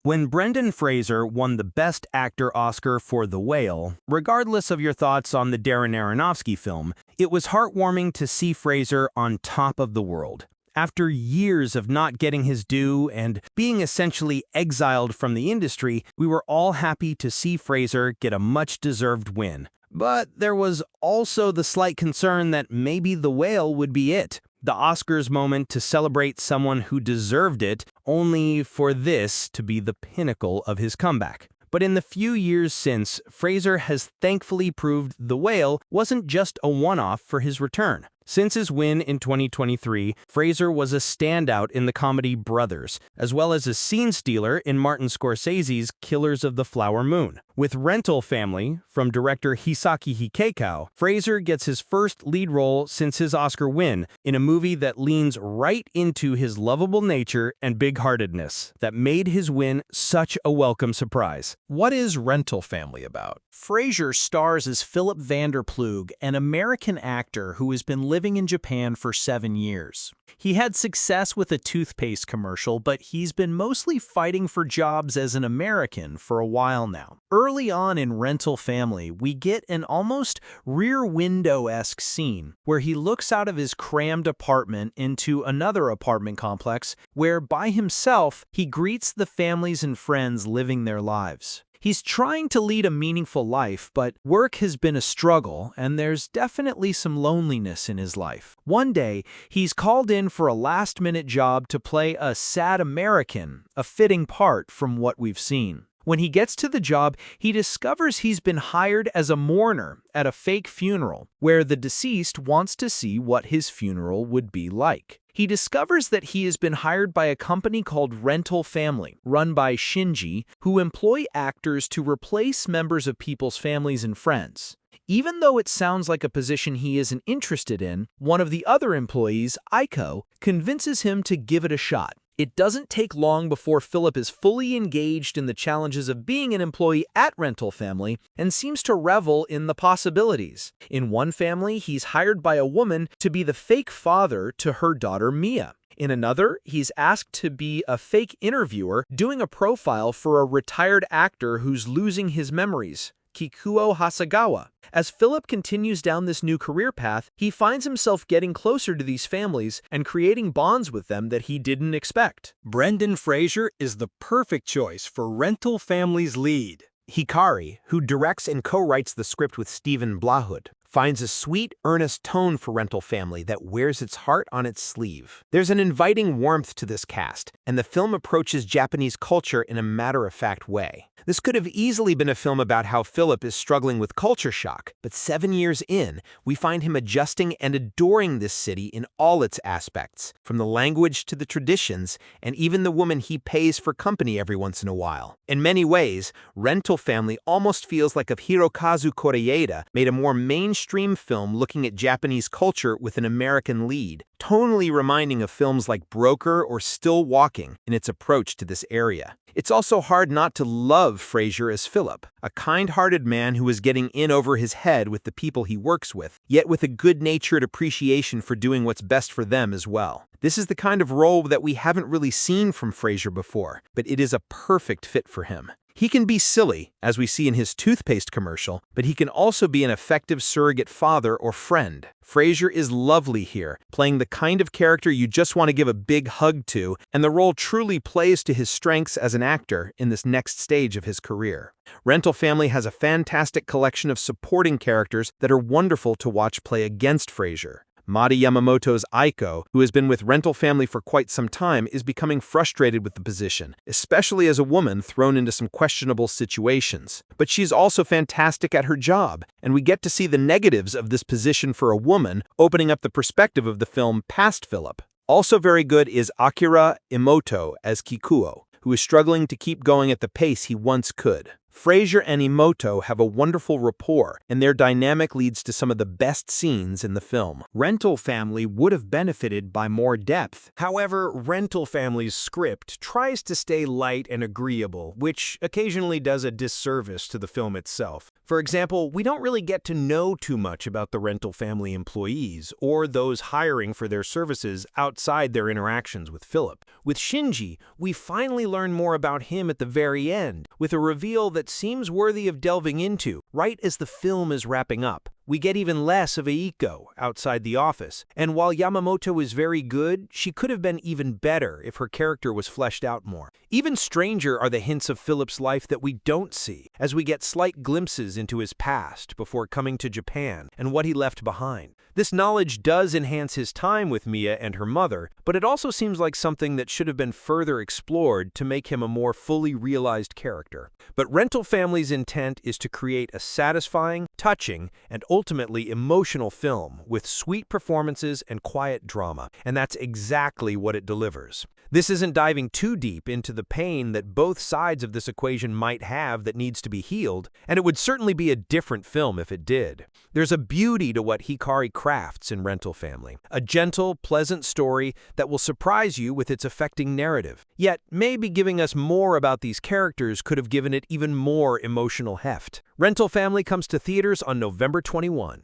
When Brendan Fraser won the Best Actor Oscar for The Whale, regardless of your thoughts on the Darren Aronofsky film, it was heartwarming to see Fraser on top of the world. After years of not getting his due and being essentially exiled from the industry, we were all happy to see Fraser get a much-deserved win. But there was also the slight concern that maybe The Whale would be it. The Oscars moment to celebrate someone who deserved it, only for this to be the pinnacle of his comeback. But in the few years since, Fraser has thankfully proved The Whale wasn't just a one-off for his return. Since his win in 2023, Fraser was a standout in the comedy Brothers, as well as a scene stealer in Martin Scorsese's Killers of the Flower Moon. With Rental Family, from director Hirokazu Kore-eda, Fraser gets his first lead role since his Oscar win in a movie that leans right into his lovable nature and big-heartedness that made his win such a welcome surprise. What is Rental Family about? Fraser stars as Phillip Vandarploeug, an American actor who has been living in Japan for 7 years. He had success with a toothpaste commercial, but he's been mostly fighting for jobs as an American for a while now. Early on in Rental Family, we get an almost Rear Window-esque scene where he looks out of his crammed apartment into another apartment complex where, by himself, he greets the families and friends living their lives. He's trying to lead a meaningful life, but work has been a struggle, and there's definitely some loneliness in his life. One day, he's called in for a last-minute job to play a sad American, a fitting part from what we've seen. When he gets to the job, he discovers he's been hired as a mourner at a fake funeral, where the deceased wants to see what his funeral would be like. He discovers that he has been hired by a company called Rental Family, run by Shinji, who employ actors to replace members of people's families and friends. Even though it sounds like a position he isn't interested in, one of the other employees, Aiko, convinces him to give it a shot. It doesn't take long before Phillip is fully engaged in the challenges of being an employee at Rental Family and seems to revel in the possibilities. In one family, he's hired by a woman to be the fake father to her daughter Mia. In another, he's asked to be a fake interviewer doing a profile for a retired actor who's losing his memories, Kikuo Hasegawa. As Phillip continues down this new career path, he finds himself getting closer to these families and creating bonds with them that he didn't expect. Brendan Fraser is the perfect choice for Rental Family's lead. Hikari, who directs and co-writes the script with Stephen Blahud, finds a sweet, earnest tone for Rental Family that wears its heart on its sleeve. There's an inviting warmth to this cast, and the film approaches Japanese culture in a matter-of-fact way. This could have easily been a film about how Phillip is struggling with culture shock, but 7 years in, we find him adjusting and adoring this city in all its aspects, from the language to the traditions, and even the woman he pays for company every once in a while. In many ways, Rental Family almost feels like if Hirokazu Kore-eda made a more mainstream film looking at Japanese culture with an American lead, tonally reminding of films like Broker or Still Walking in its approach to this area. It's also hard not to love Fraser as Phillip, a kind-hearted man who is getting in over his head with the people he works with, yet with a good-natured appreciation for doing what's best for them as well. This is the kind of role that we haven't really seen from Fraser before, but it is a perfect fit for him. He can be silly, as we see in his toothpaste commercial, but he can also be an effective surrogate father or friend. Fraser is lovely here, playing the kind of character you just want to give a big hug to, and the role truly plays to his strengths as an actor in this next stage of his career. Rental Family has a fantastic collection of supporting characters that are wonderful to watch play against Fraser. Mari Yamamoto's Aiko, who has been with Rental Family for quite some time, is becoming frustrated with the position, especially as a woman thrown into some questionable situations. But she's also fantastic at her job, and we get to see the negatives of this position for a woman, opening up the perspective of the film past Phillip. Also very good is Akira Emoto as Kikuo, who is struggling to keep going at the pace he once could. Fraser and Emoto have a wonderful rapport, and their dynamic leads to some of the best scenes in the film. Rental Family would have benefited by more depth. However, Rental Family's script tries to stay light and agreeable, which occasionally does a disservice to the film itself. For example, we don't really get to know too much about the Rental Family employees or those hiring for their services outside their interactions with Phillip. With Shinji, we finally learn more about him at the very end, with a reveal that seems worthy of delving into, right as the film is wrapping up. We get even less of Eiko outside the office, and while Yamamoto is very good, she could have been even better if her character was fleshed out more. Even stranger are the hints of Philip's life that we don't see, as we get slight glimpses into his past before coming to Japan and what he left behind. This knowledge does enhance his time with Mia and her mother, but it also seems like something that should have been further explored to make him a more fully realized character. But Rental Family's intent is to create a satisfying, touching, and ultimately emotional film with sweet performances and quiet drama, and that's exactly what it delivers. This isn't diving too deep into the pain that both sides of this equation might have that needs to be healed, and it would certainly be a different film if it did. There's a beauty to what Hikari crafts in Rental Family, a gentle, pleasant story that will surprise you with its affecting narrative. Yet, maybe giving us more about these characters could have given it even more emotional heft. Rental Family comes to theaters on November 21.